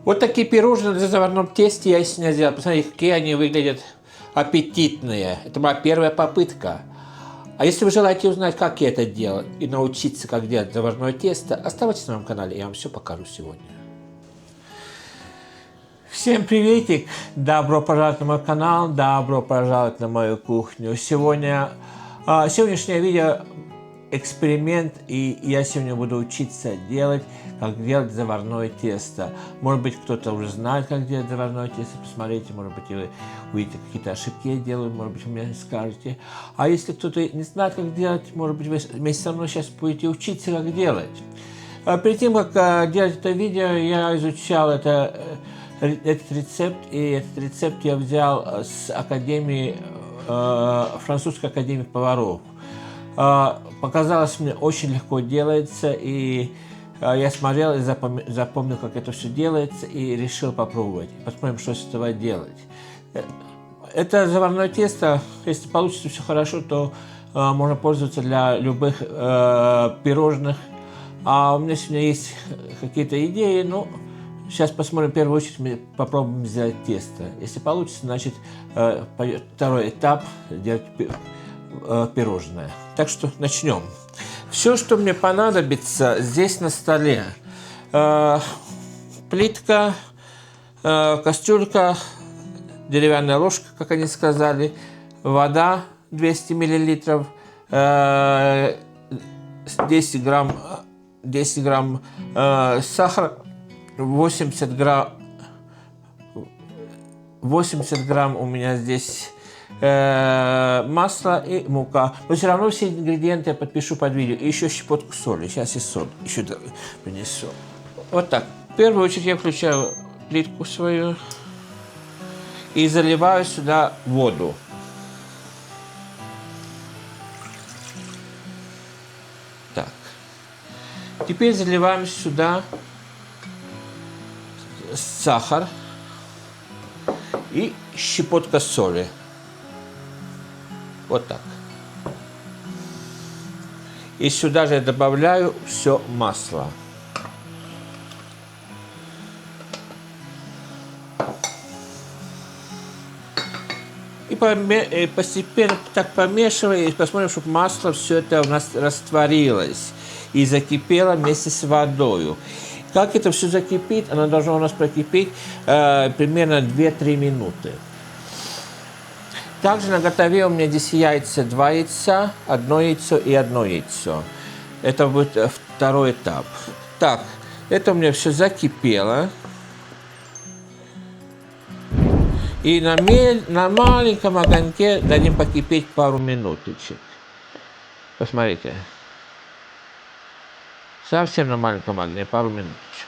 Вот такие пирожные на заварном тесте я сегодня сделал. Посмотрите, какие они выглядят аппетитные. Это моя первая попытка. А если вы желаете узнать, как я это делал, и научиться, как делать заварное тесто, оставайтесь на моем канале, я вам все покажу сегодня. Всем приветик! Добро пожаловать на мой канал, добро пожаловать на мою кухню. Сегодняшнее видео эксперимент, и я сегодня буду учиться делать, как делать заварное тесто. Может быть, кто-то уже знает, как делать заварное тесто, посмотрите, может быть, вы увидите какие-то ошибки я делаю, может быть, вы мне скажете. А если кто-то не знает, как делать, может быть, вы вместе со мной сейчас будете учиться, как делать. Перед тем, как делать это видео, я изучал этот рецепт, и этот рецепт я взял с Академии, Французской Академии поваров. Показалось мне очень легко делается, и я смотрел и запомнил, как это все делается, и решил попробовать. Посмотрим, что с этого делать. Это заварное тесто, если получится все хорошо, то можно пользоваться для любых пирожных. А у меня сегодня есть какие-то идеи, но сейчас посмотрим, в первую очередь мы попробуем сделать тесто. Если получится, значит второй этап делать пирожное. Так что начнем. Все, что мне понадобится, здесь на столе. Плитка, кастрюлька, деревянная ложка, как они сказали, вода 200 мл, 10 грамм сахара, 80 грамм у меня здесь масло и мука. Но все равно все ингредиенты я подпишу под видео. И еще щепотку соли. Сейчас и соль еще принесу. Вот так. В первую очередь я включаю плитку свою и заливаю сюда воду. Так. Теперь заливаем сюда сахар и щепотка соли. Вот так. И сюда же я добавляю все масло. И постепенно так помешиваю, и посмотрим, чтобы масло все это у нас растворилось и закипело вместе с водой. Как это все закипит? Оно должно у нас прокипеть примерно 2-3 минуты. Также на готове у меня здесь яйца, 2 яйца, 1 яйцо и 1 яйцо. Это будет второй этап. Так, это у меня все закипело. И на маленьком огоньке дадим покипеть пару минуточек. Посмотрите. Совсем на маленьком огне, пару минуточек.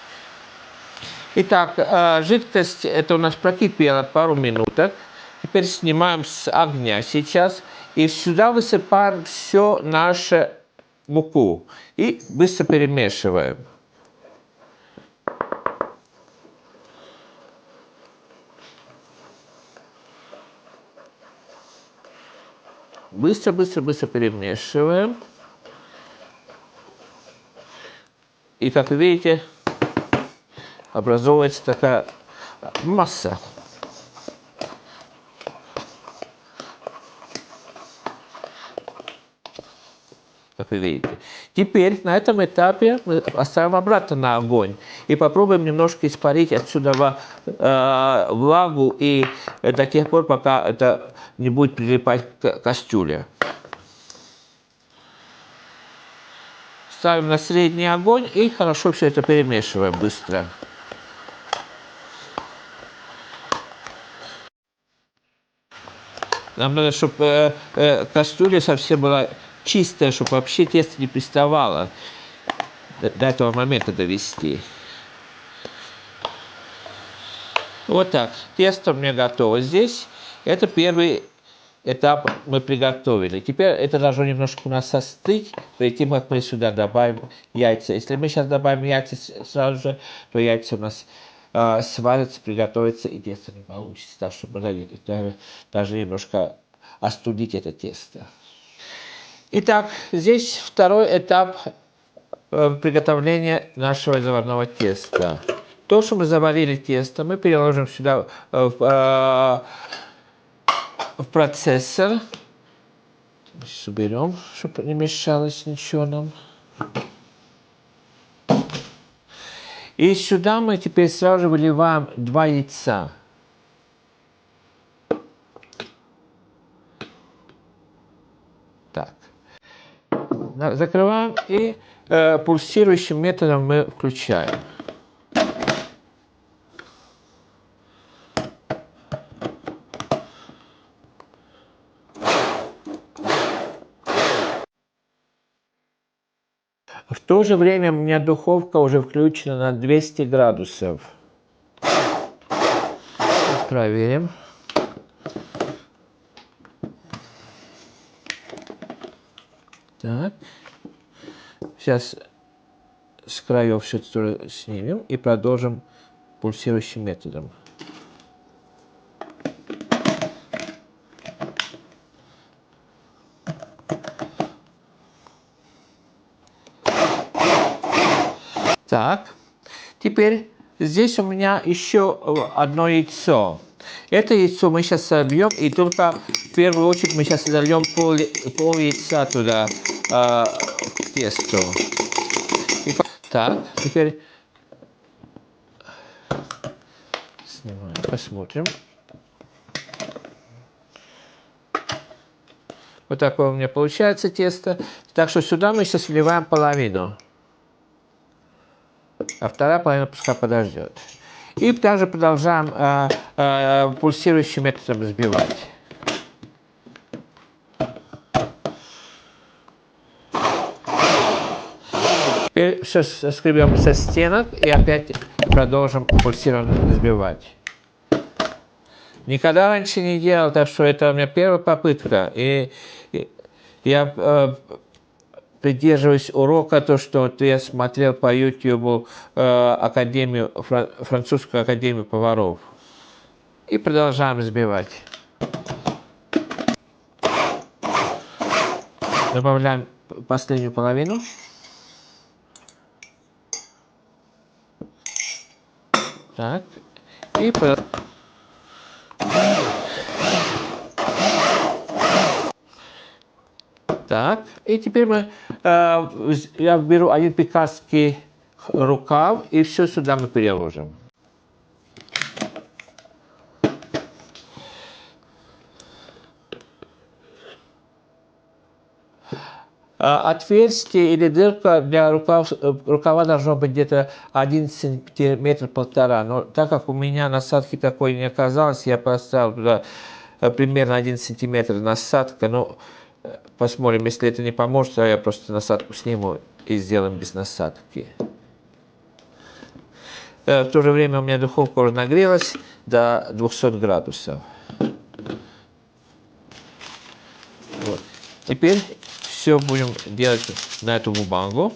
Итак, жидкость это у нас прокипела пару минуток. Теперь снимаем с огня сейчас и сюда высыпаем все нашу муку и быстро перемешиваем. Быстро перемешиваем. И как вы видите, образовывается такая масса. Как вы видите. Теперь на этом этапе мы оставим обратно на огонь и попробуем немножко испарить отсюда влагу и до тех пор, пока это не будет прилипать к кастрюле. Ставим на средний огонь и хорошо все это перемешиваем быстро. Нам надо, чтобы кастрюля совсем была чистая, чтобы вообще тесто не приставало. До этого момента довести. Вот так. Тесто у меня готово здесь. Это первый этап мы приготовили. Теперь это должно немножко у нас остыть, перед тем, как мы сюда добавим яйца. Если мы сейчас добавим яйца сразу же, то яйца у нас сварятся, приготовятся, и тесто не получится. Так что даже немножко остудить это тесто. Итак, здесь второй этап приготовления нашего заварного теста. То, что мы заварили тесто, мы переложим сюда в процессор. Сейчас уберем, чтобы не мешалось ничего нам. И сюда мы теперь сразу же выливаем 2 яйца. Так. Закрываем и пульсирующим методом мы включаем. В то же время у меня духовка уже включена на 200 градусов. Проверим. Так. Сейчас с краев все это снимем и продолжим пульсирующим методом. Так, теперь здесь у меня еще одно яйцо. Это яйцо мы сейчас собьем, и только в первую очередь мы сейчас зальем пол яйца туда, к тесту. Так, теперь снимаем, посмотрим. Вот такое у меня получается тесто. Так что сюда мы сейчас вливаем половину. А вторая половина пускай подождет. И также продолжаем пульсирующим методом взбивать. Теперь все соскребем со стенок и опять продолжим пульсированно взбивать. Никогда раньше не делал, так что это у меня первая попытка. И я придерживаюсь урока, то, что вот я смотрел по YouTube французскую академию поваров. И продолжаем взбивать. Добавляем последнюю половину. Так. И так. И теперь я беру один пекарский рукав и все сюда мы переложим. Отверстие или дырка для рукава должно быть где-то 1 сантиметр 1,5. Но так как у меня насадки такой не оказалось, я поставил туда примерно 1 сантиметр насадка. Ну, посмотрим, если это не поможет, то я просто насадку сниму и сделаем без насадки. В то же время у меня духовка уже нагрелась до 200 градусов. Вот. Теперь все будем делать на эту бумагу.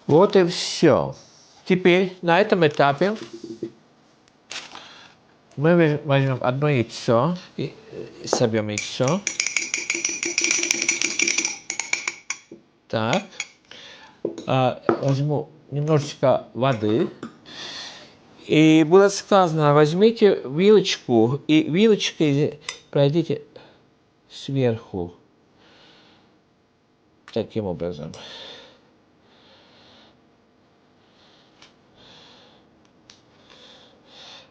Вот и все. Теперь на этом этапе мы возьмем одно яйцо и собьем яйцо. Так. Возьму немножечко воды. И будет сказано, возьмите вилочку и вилочкой пройдите сверху. Таким образом.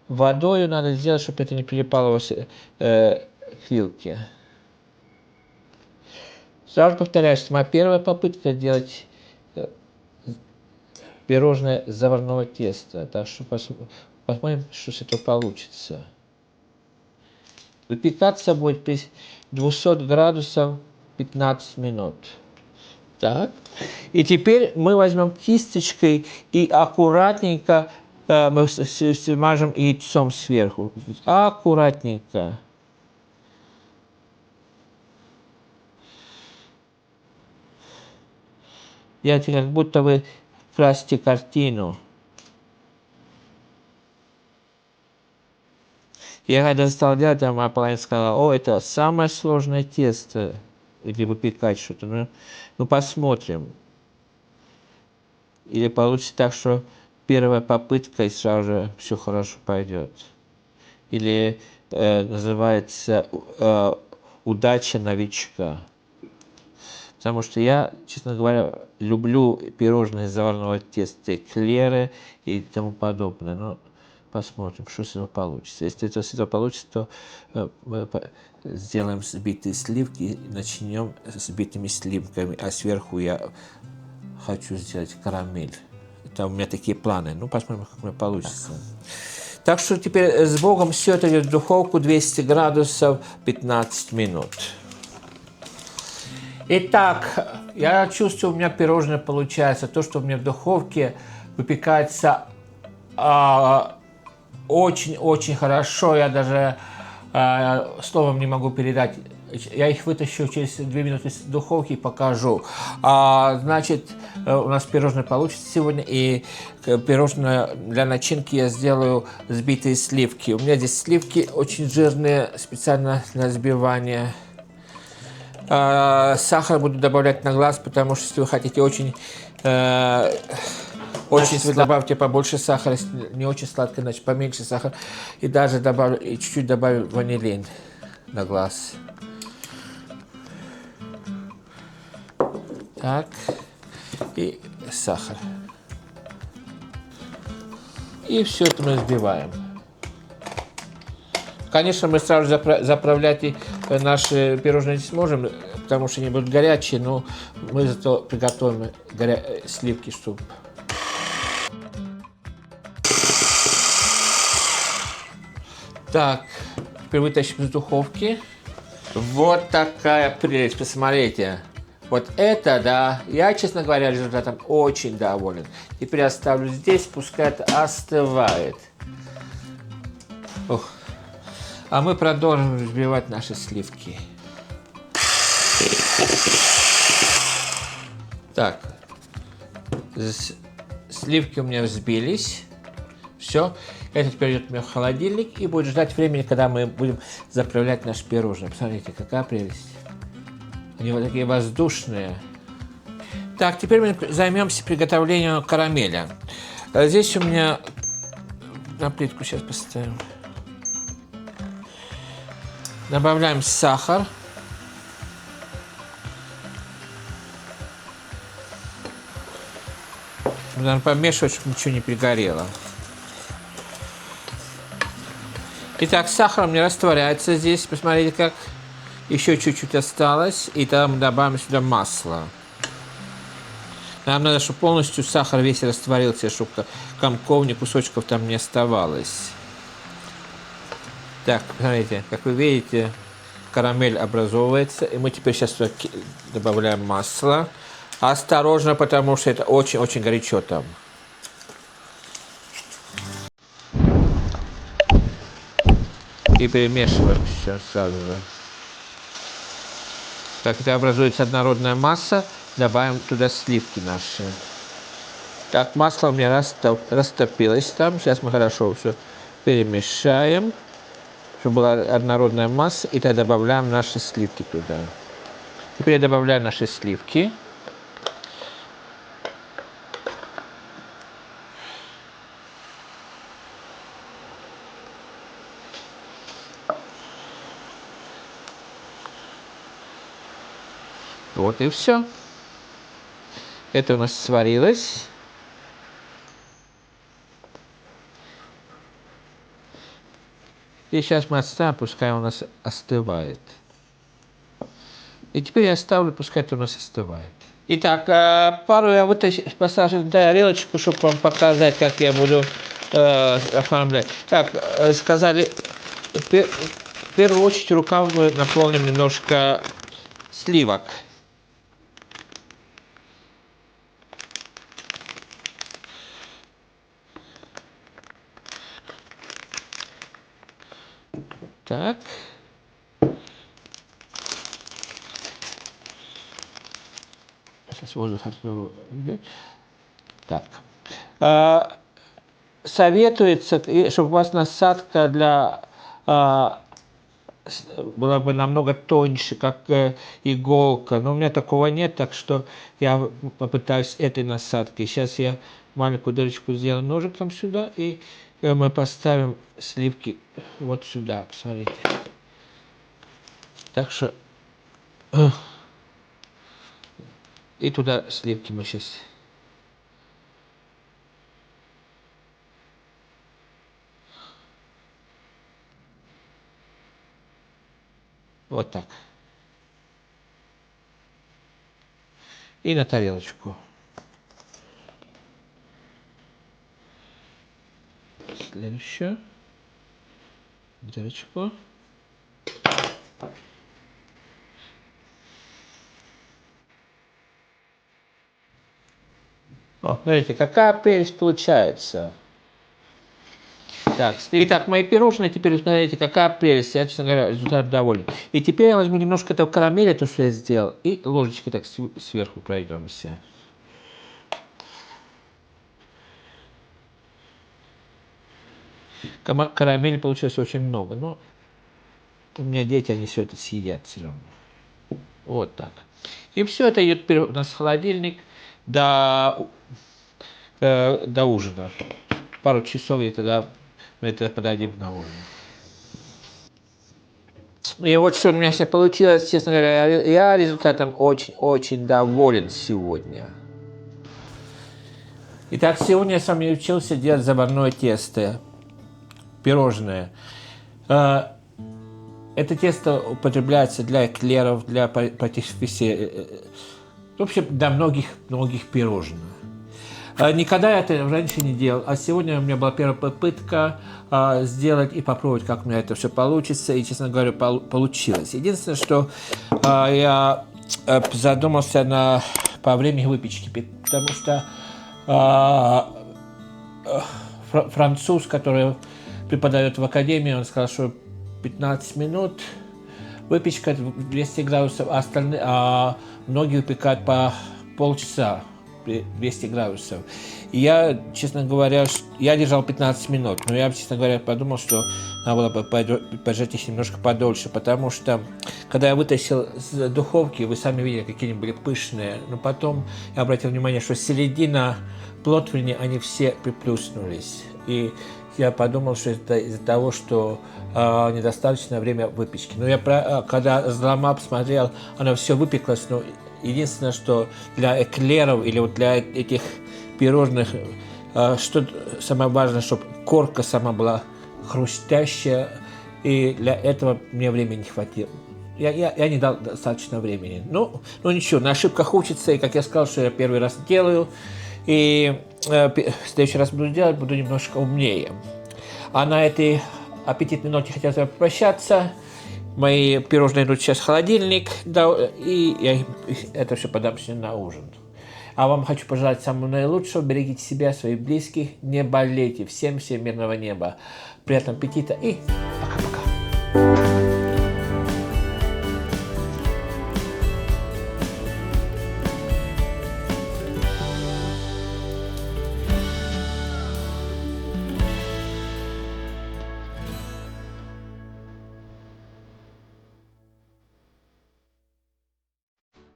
Водой надо сделать, чтобы это не прилипало к вилке. Сразу повторяю, что моя первая попытка делать пирожное с заварного теста. Так что посмотрим, что с этого получится. Выпекаться будет при 200 градусов 15 минут. Так. И теперь мы возьмем кисточкой и аккуратненько мы смажем яйцом сверху. Аккуратненько. Делайте, как будто вы красите картину. Я когда стал делать, а моя половина сказала: о, это самое сложное тесто, или выпекать что-то. Ну, посмотрим. Или получится так, что первая попытка и сразу же все хорошо пойдет. Или называется удача новичка. Потому что я, честно говоря, люблю пирожные из заварного теста, эклеры и тому подобное. Но посмотрим, что с этого получится. Если это с этого получится, то мы сделаем взбитые сливки и начнем с взбитыми сливками. А сверху я хочу сделать карамель. Это у меня такие планы. Ну, посмотрим, как у меня получится. Так что теперь с Богом все это идет в духовку 200 градусов 15 минут. Итак, я чувствую, у меня пирожное получается. То, что у меня в духовке выпекается очень-очень хорошо. Я даже словом не могу передать. Я их вытащу через 2 минуты из духовки и покажу. Значит, у нас пирожное получится сегодня. И пирожное для начинки я сделаю взбитые сливки. У меня здесь сливки очень жирные, специально для взбивания. Сахар буду добавлять на глаз, потому что если вы хотите очень вы добавьте побольше сахара, если не очень сладко, значит поменьше сахара. И даже чуть-чуть добавлю ванилин на глаз. Так, и сахар. И все это мы взбиваем. Конечно, мы сразу заправлять и наши пирожные не сможем, потому что они будут горячие, но мы зато приготовим сливки, чтобы... Так, теперь вытащим из духовки. Вот такая прелесть, посмотрите. Вот это, да, я, честно говоря, результатом очень доволен. Теперь оставлю здесь, пускай это остывает. Ух. А мы продолжим взбивать наши сливки. Так, сливки у меня взбились. Все, это теперь идет у меня в холодильник и будет ждать времени, когда мы будем заправлять наш пирожное. Посмотрите, какая прелесть. Они вот такие воздушные. Так, теперь мы займемся приготовлением карамеля. Здесь у меня на плитку сейчас поставим. Добавляем сахар. Надо помешивать, чтобы ничего не пригорело. Итак, сахар у меня растворяется здесь. Посмотрите, как еще чуть-чуть осталось. И тогда мы добавим сюда масло. Нам надо, чтобы полностью сахар весь растворился, чтобы комков, ни кусочков там не оставалось. Так, смотрите, как вы видите, карамель образовывается. И мы теперь сейчас сюда добавляем масло. Осторожно, потому что это очень-очень горячо там. И перемешиваем все сразу же. Как это образуется однородная масса, добавим туда сливки наши. Так, масло у меня растопилось там. Сейчас мы хорошо все перемешаем, чтобы была однородная масса. И тогда добавляем наши сливки туда. Теперь я добавляю наши сливки. Вот и все. Это у нас сварилось. И сейчас мы оставим, пускай у нас остывает. И теперь я оставлю, пускай это у нас остывает. Итак, пару я посажу в тарелочку, чтобы вам показать, как я буду оформлять. Так, сказали, в первую очередь рукав мы наполним немножко сливок. Так. Сейчас воздух открою. Так. Советуется, чтобы у вас насадка была бы намного тоньше, как иголка. Но у меня такого нет, так что я попытаюсь этой насадкой. Сейчас я маленькую дырочку сделаю ножиком сюда, и мы поставим сливки вот сюда. Посмотрите. Так что... И туда сливки мы сейчас... Вот так. И на тарелочку. Следующую дырочку. О, смотрите, какая прелесть получается. Так, итак, мои пирожные, теперь смотрите, какая прелесть. Я, честно говоря, результат доволен. И теперь я возьму немножко этого карамели, то, что я сделал, и ложечкой так сверху пройдемся. Карамели получилось очень много, но у меня дети, они все это съедят все равно. Вот так. И все это идет у нас в холодильник до ужина. Пару часов, и тогда мы это подадим на ужин. И вот что у меня сейчас получилось, честно говоря, я результатом очень доволен сегодня. Итак, сегодня я с вами учился делать заварное тесто, пирожное. Это тесто употребляется для эклеров, для патиссериев, в общем, для многих пирожных. Никогда я это раньше не делал, а сегодня у меня была первая попытка сделать и попробовать, как у меня это все получится, и, честно говоря, получилось. Единственное, что я задумался по времени выпечки, потому что француз, который преподает в академии, он сказал, что 15 минут выпечка 200 градусов, а многие выпекают по полчаса 200 градусов. И я, честно говоря, я держал 15 минут, но я, честно говоря, подумал, что надо было бы подождать их немножко подольше, потому что, когда я вытащил из духовки, вы сами видели, какие они были пышные, но потом я обратил внимание, что середина противни, они все приплюснулись. И я подумал, что это из-за того, что недостаточное время выпечки. Но я, когда взломал, посмотрел, оно все выпеклось, но единственное, что для эклеров или вот для этих пирожных, что самое важное, чтобы корка сама была хрустящая, и для этого мне времени не хватило. Я не дал достаточно времени. Ну ничего, на ошибках учится, и как я сказал, что я первый раз делаю, и в следующий раз буду делать, буду немножко умнее. А на этой аппетитной ноте хотел с вами попрощаться. Мои пирожные идут сейчас в холодильник, и я это все подам сегодня на ужин. А вам хочу пожелать самого наилучшего. Берегите себя, своих близких, не болейте. Всем мирного неба. Приятного аппетита и пока-пока.